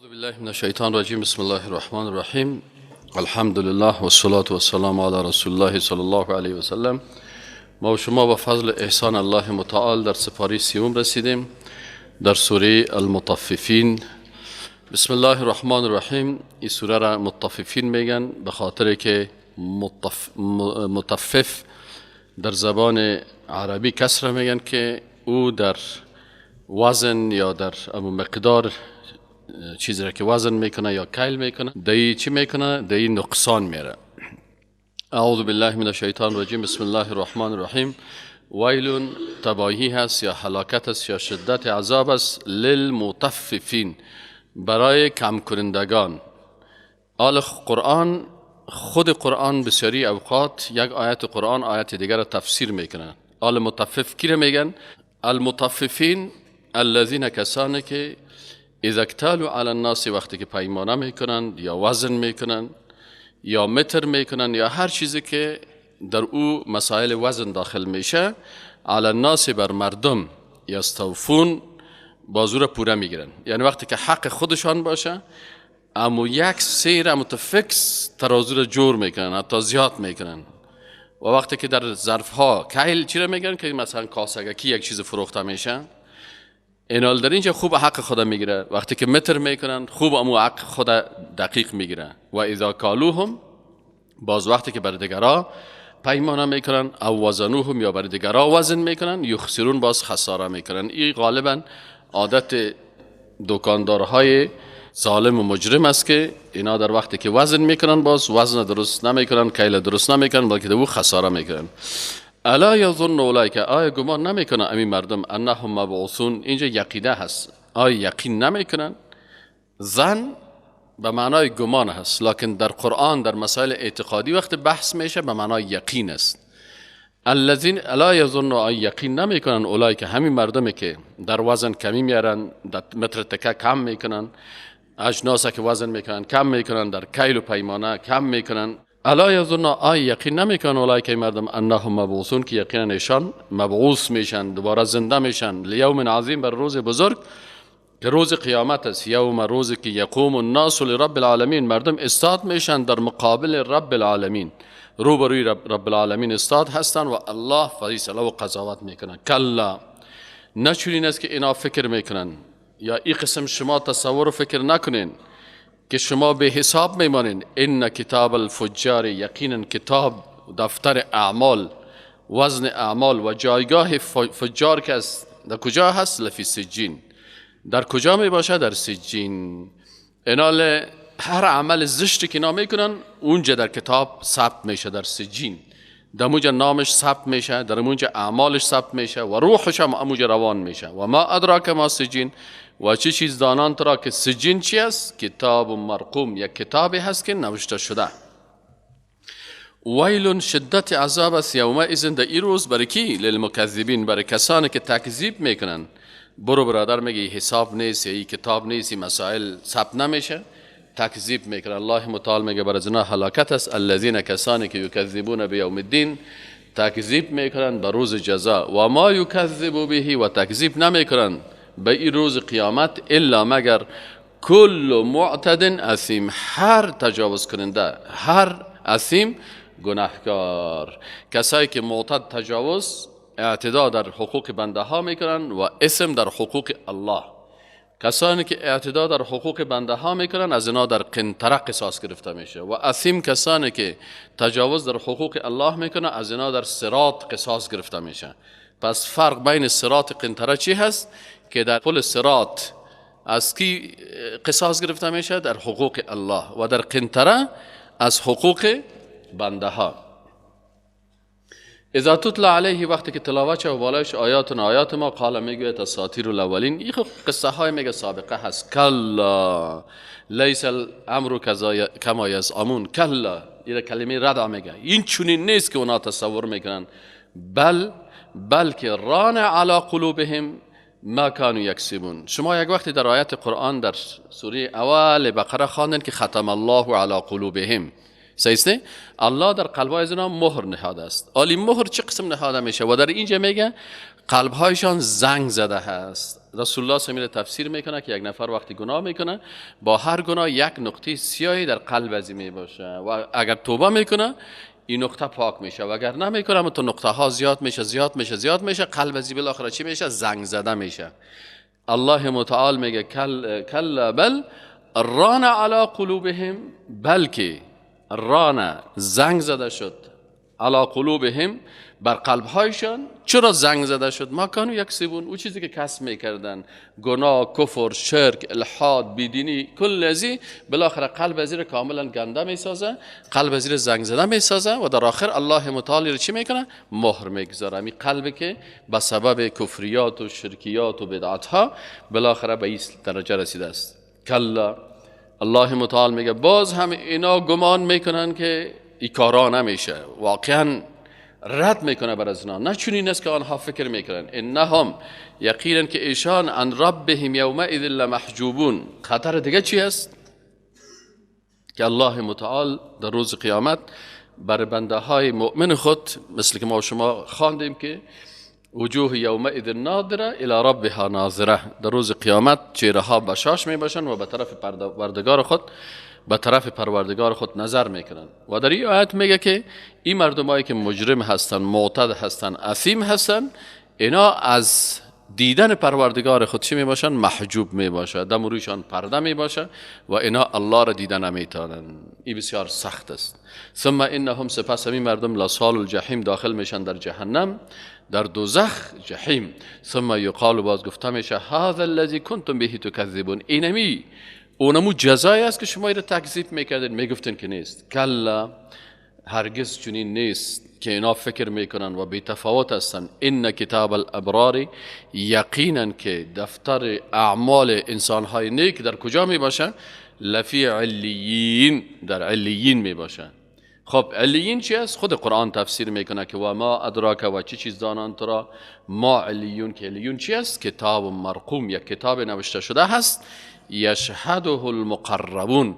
اعوذ بالله من الشیطان الرجیم. بسم الله الرحمن الرحیم. الحمد لله و الصلاة و السلام علی رسول الله صلی الله علیه و سلم. ما و شما با فضل احسان الله متعال در سپاره سیوم رسیدیم در سوره المطففین. بسم الله الرحمن الرحیم. این سوره را مطففین میگن به خاطر که مطفف در زبان عربی کس را میگن که او در وزن یا در مقدار چیزی را که وزن میکنه یا کیل میکنه دایی چی میکنه؟ دایی نقصان میره. اعوذ بالله من الشیطان الرجیم. بسم الله الرحمن الرحیم. ویل تباهی هست یا هلاکت است یا شدت عذاب است للمطففین، برای کم کنندگان. خود قرآن بسیاری اوقات یک آیت قرآن آیت دیگر را تفسیر میکنه. مطفف کی را میگن؟ المطففین الذین، کسانی که اذا اکتالوا علی الناس، وقتی که پیمانه میکنن یا وزن میکنن یا متر میکنن یا هر چیزی که در او مسائل وزن داخل میشه، علی الناس، بر مردم، یستوفون، بازو را پوره میگیرن. یعنی وقتی که حق خودشان باشه اما یک سیر متفکس ترازو را جور میکنن، حتی زیاد میکنن. و وقتی که در ظرف ها کیل چی را میگن که مثلا کاسگکی یک چیز فروخته میشه، اینال در اینجا خوب حق خدا میگیره. وقتی که متر میکنن خوب امو حق خدا دقیق میگیره. و اذا کالوهم، باز وقتی که بر دیگرا پیمانه میکنن، او وزنوهم، یا بر دیگرا وزن میکنن، یخسرون، باز خساره میکنن. این غالبا عادت دکاندارهای ظالم و مجرم است که اینا در وقتی که وزن میکنن باز وزن درست نمیکنن، کیل درست نمیکنن، بلکه دو خساره میکنن. الا یظن اولئک، آیا گمان نمیکنن امی مردم انهم مبعوثون؟ اینجا یقیده هست. آیا یقین نمیکنن؟ ظن به معنای گمان هست، لکن در قرآن در مسائل اعتقادی وقت بحث میشه به معنای یقین است. الذین الا یظن، آیا یقین نمیکنن اولئک، همین مردمی که در وزن کمی میارن، در متر تکه کم میکنن، اجناس که وزن میکنن کم میکنن، در کیل و پیمانه کم میکنن. الا یظن، آیا یقین نمیکنن اولئک مردم انهم مبعوثون، که یقینا ایشان مبعوث میشن، دوباره زنده میشن، لیوم عظیم، بر روز بزرگ که روز قیامت است. یوم، روزی که یقوم الناس لرب العالمین، مردم استاد میشن در مقابل رب العالمین، روبروی رب العالمین استاد هستن و الله فیصله و قضاوت میکنن. کلا، نه چنین است که اینا فکر میکنن، یا این قسم شما تصور و فکر نکنین که شما به حساب میمانین. ان کتاب الفجار، یقینا کتاب دفتر اعمال، وزن اعمال و جایگاه فجار که است در کجا هست؟ لفی سجین. در کجا می باشه؟ در سجین. اینال هر عمل زشتی که اینا میکنن اونجا در کتاب ثبت میشه، در سجین. در اونجا نامش ثبت میشه، در اونجا اعمالش ثبت میشه و روحش هم اونجا روان میشه. و ما ادراک ما سجین، و چه چیز دانان ترا که سجین چی است؟ کتاب مرقوم، یک کتابی هست که نوشته شده. ویل، شدت عذاب است یومئذ، در این روز، برای کی؟ للمکذبین، برای کسانی که تکذیب میکنن. برو برادر میگی حساب نیست، این کتاب نیست، این مسائل ثبت نمیشه، تکذیب میکنه. الله متعال میگه برای زنا هلاکت است الذین، کسانی که یکذبون بیوم الدین، تکذیب میکنن به روز جزا. و ما یکذب به، و تکذیب نمیکنن به این روز قیامت، الا مگر کل معتد اثیم، هر تجاوز کننده، هر اثیم، گناهکار. کسایی که معتد، تجاوز، اعتدا در حقوق بنده ها میکنن و اسم در حقوق الله. کسانی که اعتدا در حقوق بنده ها میکنن از اینا در قنطره قصاص گرفته میشه. و اثیم، کسانی که تجاوز در حقوق الله میکنن از اینا در صراط قصاص گرفته میشه. پس فرق بین صراط و قنطره چی هست؟ که در پل صراط از کی قصاص گرفته میشه؟ در حقوق الله. و در قنطره از حقوق بنده ها. اذا تتلى علیه، وقتی که تلاوت شد بالایش آیات ما، قال، میگوید اساطیر الاولین، این قصه های میگه سابقه هست. کلا لیس الامر کما یزعمون، کلا، این کلمه رد میگه، این چنین نیست که اونا تصور میکنن. بلکه ران علی قلوبهم ما کانوا یکسبون. شما یک وقتی در آیت قرآن در سوره اول بقره خواندن که ختم الله علی قلوبهم، صحیح؟ الله در قلب‌های از اینا مهر نهاده است. آلی مهر چه قسم نهاده میشه؟ و در اینجا میگه قلب‌هایشان زنگ زده هست. رسول الله سمیل تفسیر میکنه که یک نفر وقتی گناه میکنه با هر گناه یک نقطه سیاهی در قلب ازی میباشه و اگر توبه میکنه این نقطه پاک میشه و اگر نمیکنه اما تو نقطه ها زیاد میشه قلب ازی بالاخره چی میشه؟ زنگ زده میشه. الله متعال میگه کلا بل ران علی قلوبهم، بلکه ران زنگ زده شد علی قلوبهم بر قلبهایشان. چرا زنگ زده شد؟ ما کانو یکسبون، او چیزی که کسب میکردن، گناه، کفر، شرک، الحاد، بیدینی، کل ازی بالاخره قلب ازی کاملا گنده میسازه، قلب ازی زنگ زده میسازه و در آخر الله متعال رو چی میکنه؟ مهر میگذاره. می قلبی که به سبب کفریات و شرکیات و بدعت ها بالاخره به این درجه رسیده است. کلا، الله متعال میگه باز هم اینا گمان میکنن که این کارا نمیشه، واقعا رد میکنه بر از اینا، نه چون این است که آنها فکر میکنن. انهم، یقینا که ایشان عن ربهم یومئذ لمحجوبون. خطر دیگه چی است؟ که الله متعال در روز قیامت بر بنده های مؤمن خود، مثل که ما شما خواندیم که وجوه یومئذ ناظره الی ربها ناظره، در روز قیامت چهره ها بشاش می باشن و به طرف پروردگار خود نظر میکنن. و در این آیت میگه که این مردمایی که مجرم هستن، معتد هستن، اثیم هستن، اینا از دیدن پروردگار خود چی می باشن؟ محجوب می باشه، دم رویشان پرده می باشه و اینا الله را دیدن نمیتونن. این بسیار سخت است. ثم انهم، سپس همین مردم لصال الجحیم، داخل میشن در جهنم، در دوزخ جحیم. ثم یقال، باز گفته میشه هذا الذی کنتم به تکذبون، اینمی اونمو جزایی است که شما را تکذیب میکردین، میگفتین که نیست. کلا، هرگز چنین نیست که اینا فکر میکنن و بی تفاوت هستن. ان کتاب الابرار، یقینا که دفتر اعمال انسانهای نیک در کجا می باشه؟ لفی علیین، در علیین می باشه. خب علیین چی است؟ خود قرآن تفسیر میکنه که و ما ادراک، و چی چیز دانان تو را ما علیون، که علیون چی است؟ کتاب مرقوم، یک کتاب نوشته شده هست، یشهده المقربون.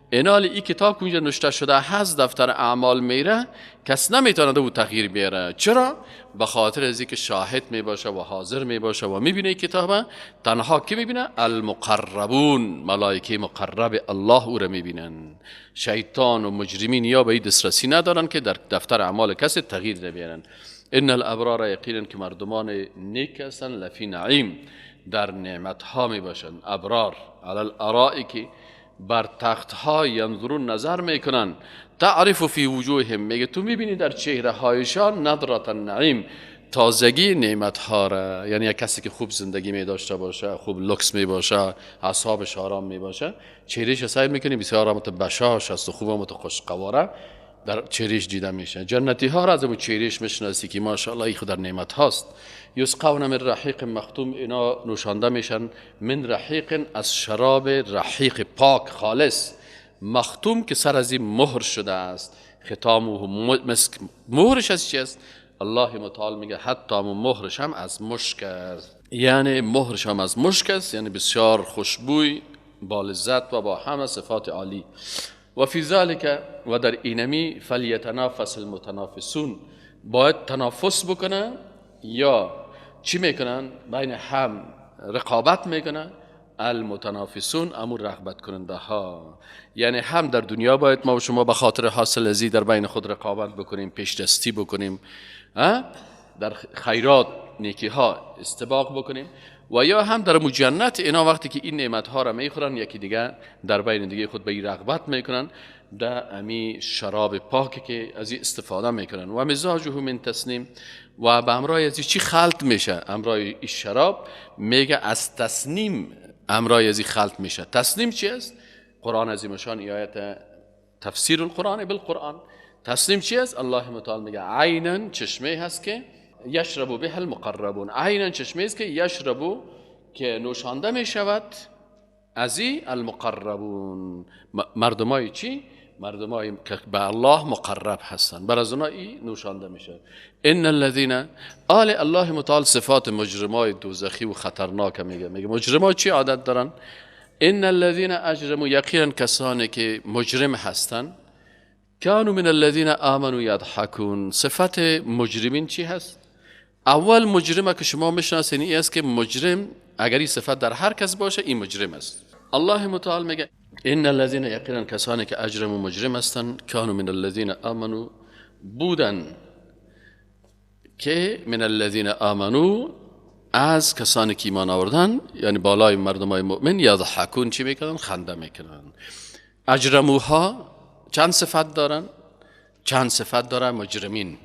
اینال این کتاب که اونجا نوشته شده هست دفتر اعمال میره، کس نمیتونه او تغییر بیاره. چرا؟ به خاطر از اینکه شاهد میباشه و حاضر میباشه و میبینه کتاب. تنها کی میبینه؟ المقربون، ملائکه مقرب الله او را میبینن. شیطان و مجرمین یا به این دسترسی ندارن که در دفتر اعمال کسی تغییر نبیارن. ان الابرار، یقینا که مردمان نیک هستن، لفی نعیم، در نعمت ها میباشن. ابرار علی الارائک، بر تخت ها ینظرون، نظر میکنن. تعرف فی وجوههم، میگه تو میبینی در چهره هایشان نظرة النعیم، تازگی نعمت ها را. یعنی یک کسی که خوب زندگی می داشته باشه، خوب لکس می باشه، اعصابش آرام می باشه، چهرهش سعی میکنی بسیار بشاش است و خوب خوشقواره در چهرهش دیده میشه. جنتی ها را از اون چهرهش میشناسی که ماشاءالله این خود در نعمت هاست. یسقون من رحیق مختوم، اینا نوشانده میشن من رحیق، از شراب رحیق پاک خالص، مختوم که سر از این مهر شده است. ختامه مسک، مهرش از چی است؟ الله متعال میگه حتی مهرش هم از مشک است. یعنی مهرش هم از مشک است، یعنی بسیار خوشبوی، با لذت و با همه صفات عالی. و فی ذلک، و در اینمی فلیتنافس المتنافسون، باید تنافس بکنن یا چی میکنن؟ بین هم رقابت میکنن. المتنافسون، امور رغبت کننده ها. یعنی هم در دنیا باید ما و شما به خاطر حاصل ازی در بین خود رقابت بکنیم، پیش دستی بکنیم، در خیرات نیکی ها استباق بکنیم، و یا هم در جنت اینا وقتی که این نعمت ها را میخورن، یکی دیگه در بین دیگه خود به این رغبت میکنن در امی شراب پاکی که از این استفاده میکنن. و مزاجه من تسنیم، و به امرای از چی خلط میشه؟ امرای این شراب میگه از تسنیم، امرای از خلط میشه. تسنیم چی است؟ قرآن عظیمشان ای آیت تفسیر القرآن بالقرآن. تسنیم چی است؟ الله متعال میگه عینا، چشمه هست که یشربو به المقربون، عینا چشمه است که یشربو، که نوشانده میشود از المقربون. مردمای چی؟ مردمای که به الله مقرب هستن، بر از اونها نوشانده میشه. ان الذين، الله متعال صفات مجرمای دوزخی و خطرناک میگه مجرمای چی عادت دارن؟ ان الذين اجرموا، یقینا کسانی که مجرم هستن، كانوا من الذين آمنوا يضحكون. صفت مجرمین چی هست؟ اول مجرمه که شما میشناسین این است که مجرم اگر این صفت در هر کس باشه این مجرم است. الله متعال میگه ان الذين یقینا کسانی که اجرموا مجرم هستند کانوا من الذين آمنوا بودن که من الذين آمنوا از کسانی که ایمان آوردن یعنی بالای مردمای مؤمن یضحکون چی میکنن؟ خنده میکنن. اجرموها چند صفت دارن؟ چند صفت دارن مجرمین.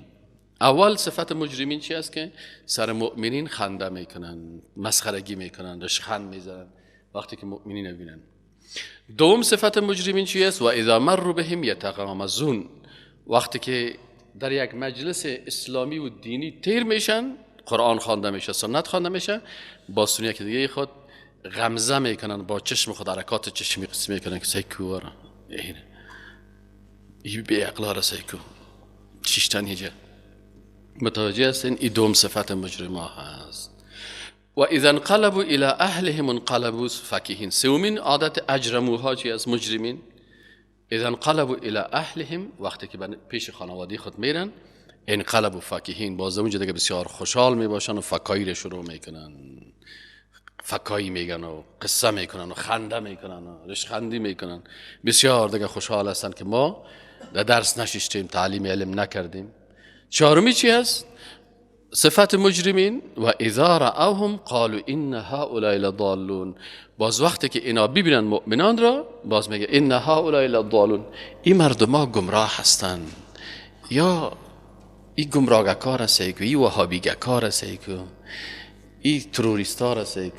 اول صفت مجرمین چی است؟ که سر مؤمنین خنده میکنن، مسخرگی میکنن، رشخند میزنن وقتی که مؤمنین ببینن. دوم صفت مجرمین چی است؟ و اذا مروا بهم یتغامزون، وقتی که در یک مجلس اسلامی و دینی تیر میشن، قرآن خوانده میشه، سنت خوانده میشه، با سنیه که دیگه خود غمزه میکنن، با چشم خود حرکات چشمی قسم میکنن که سیکو وارا اینه این بی اقلار سیکو چیشتن هیجه. متوجه هستین؟ این دوم صفت مجرما هست. و اذا انقلبوا الى اهلهم انقلبوا فکهین. سومین عادت اجرموها چی از مجرمین؟ اذا انقلبوا الى اهلهم، وقتی که پیش خانواده خود میرن، انقلبوا فکهین، باز اونجا دیگه بسیار خوشحال میباشن و فکایی رو شروع میکنن، فکایی میگن و قصه میکنن و خنده میکنن و رشخندی میکنن، بسیار دیگه خوشحال هستن که ما در درس نشیشتیم، تعلیم علم نکردیم. چهارمی چی هست؟ صفت مجرمین و اذا رأوهم قالوا ان هؤلاء لضالون، باز وقتی که اینا ببینن مؤمنان را باز میگه ان هؤلاء لضالون، این مردما گمراه هستن، یا این گمراهکار است، ای وهابیگکار است، ای تروریستار است، ای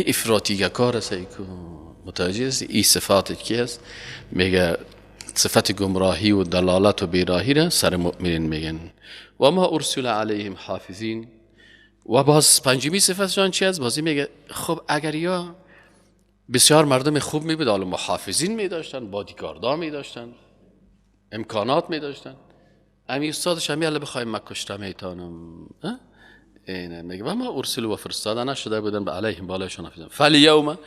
افراطیگکار است. متوجه است؟ این صفات کی است؟ میگه صفت گمراهی و دلالت و بیراهی را سر مؤمنین میگن. و ما ارسل علیهم حافظین. و باز پنجمی صفتشان چی است؟ بازی میگه خب اگر یا بسیار مردم خوب میبود، حالا محافظین میداشتن، بادیگاردان میداشتن، امکانات میداشتن، امی استادش همی الله بخوایم مکشته میتانم. اینه میگه و ما ارسل و فرستاده نشده بودن به علیهم بالایشان حافظین. فالیوم،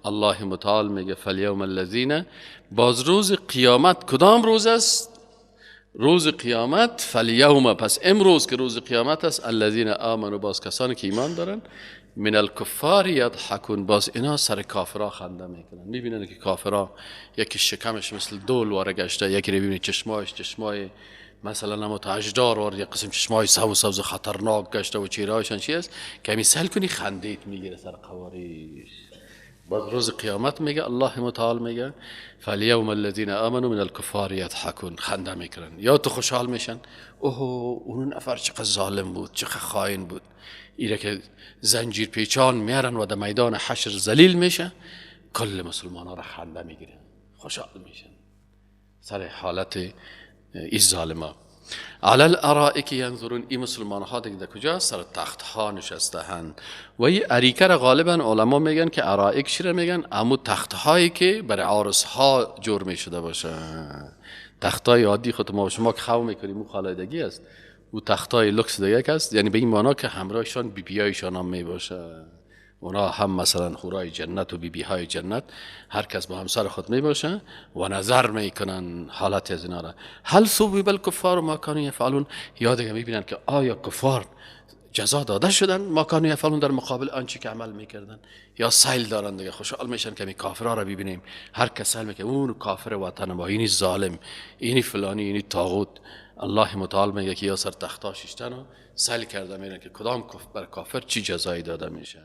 الله متعال میگه فالیوم الذین، باز روز قیامت کدام روز است؟ روز قیامت. فالیوم، پس امروز که روز قیامت است، الذین آمنوا، باز کسانی که ایمان دارن، من الکفار یضحکون، باز اینا سر کافرها خنده میکنن. میبینن که کافرها یکی شکمش مثل دول واره گشته، یکی رو ببینید چشمایش چشمای مثلا نموتاجدار وارد، یک قسم چشمای سبز خطرناک گشته و چهرهایشان چی است؟ کمی سل کنی خندیت میگیره سر قواریش. باز روز قیامت میگه الله متعال میگه فالیوم الذین آمنوا من الکفار یضحکون، خنده میکنن. یا تو خوشحال میشن اوه اون نفر چقدر ظالم بود، چقدر خائن بود، ایره که زنجیر پیچان میارن و در میدان حشر ذلیل میشه، کل مسلمان ها را خنده میگیره، خوشحال میشن سر حالت این ظالما. علی الارائک ینظرون، این مسلمان ها دیگه کجا؟ سر تخت ها نشسته هند. و این اریکه را غالبا علما میگن که ارائک چی میگن؟ امو تخت هایی که برای عارس ها جور میشده باشه. تخت های عادی خود ما شما که خو میکنیم اون خالدگی است، او تخت های لکس دیگه است، یعنی به این معنا که همراهشان بی بی هایشان هم میباشه. اونا هم مثلا حورای جنت و بی بی های جنت، هر کس با همسر خود می باشه و نظر میکنن حالت از اینا را. هل ثوب الکفار ما کانوا یفعلون، یا دیگه میبینن که آیا کفار جزا داده شدن ما کانوا یفعلون در مقابل آنچه که عمل میکردن، یا سیل دارن دیگه خوشحال میشن که می کافرها را ببینیم، هر کس سیل میکنه اون کافر وطن ما، اینی ظالم، اینی فلانی، اینی طاغوت. الله متعال میگه که یا سر تختاششتن و سیل کرده میرن که کدام بر کافر چی جزایی داده میشه.